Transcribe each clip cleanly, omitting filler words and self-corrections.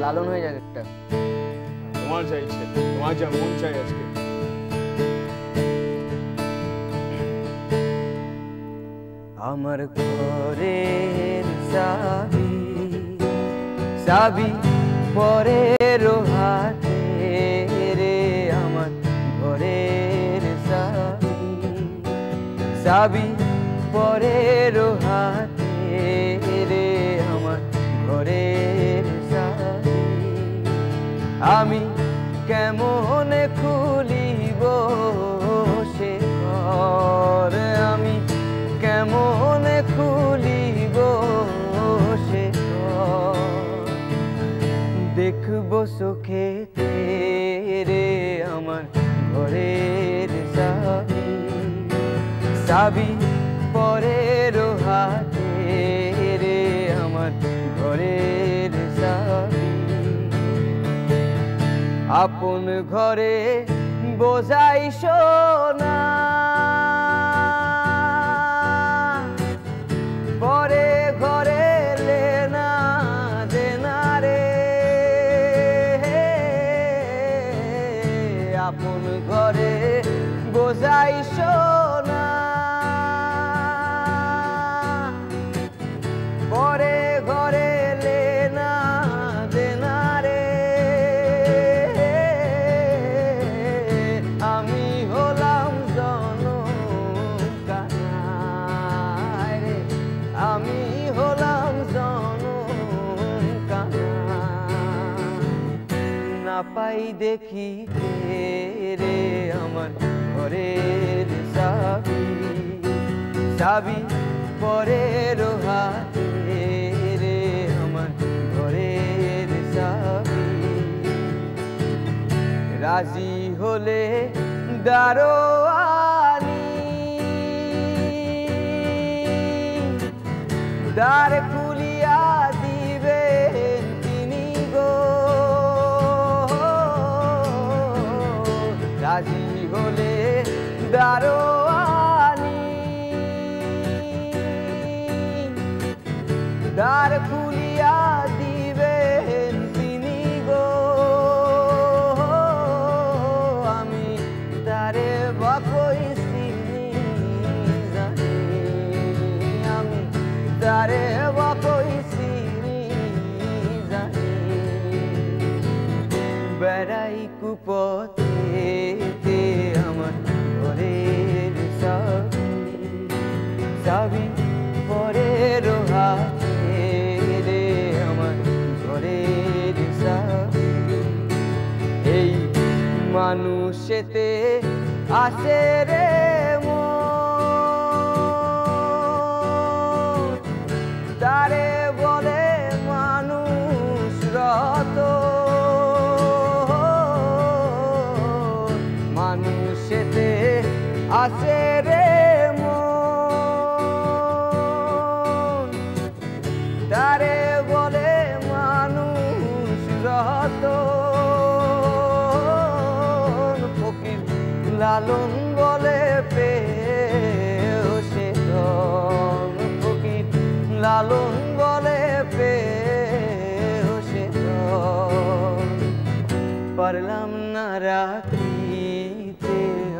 লালন হয়ে যাক একটা। তোমার যা ইচ্ছে, তোমার যা মন চাই আজকে। আমার ঘরের চাবি চাবি পরের হাতে রে, আমার ঘরের চাবি চাবি পরের হাতে রে, আমার ঘরের চাবি। আমি কেমন খুলিব সে ঘর, আমি কেমন খুলিব সে ঘর, দেখব চোখে রে আমার ঘরের চাবি চাবি পরের হাতে রে, আমার ঘরের চাবি। আপন ঘরে বোঝাই সোনা, পরে ঘরে লেনা দেনা রে, আপন ঘরে বোঝাই সোনা, পরে ঘরে লেনা দেনা রে। আমি হলাম জনম কানাই রে, আমি হলাম জনম কানাই। না পাই দেখিতে রে আমার ঘরের চাবি চাবি পরের হাতে রে, আমার ঘরের চাবি। রাজি হলে দারোয়ানি দ্বার খুলিয়া দিবেন তিনি গো, রাজি হলে দারোয়ানি দ্বার খুলিয়া দিবেন তিনি গো। আমি তারে বাকই চিনি জানি, আমি তারে বাকই চিনি জানি। বেড়াই কুপথে আমার ঘরের চাবি চাবি পরের হাতে রে, আমার ঘরের চাবি। এই মানুষেতে আসে রে মন, তারে বলে মানুষ রতন, মানুষেতে আসে রে মন, তারে বলে মানুষ রতন। ফকির লালন বলে পেও সে ধন, ফকির লালন বলে পেও সে ধন। পারলাম না রাখিতে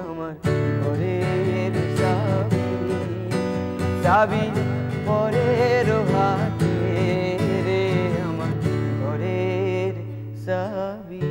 আমার ঘরের চাবি চাবি পরের হাতে রে, আমার ঘরের চাবি।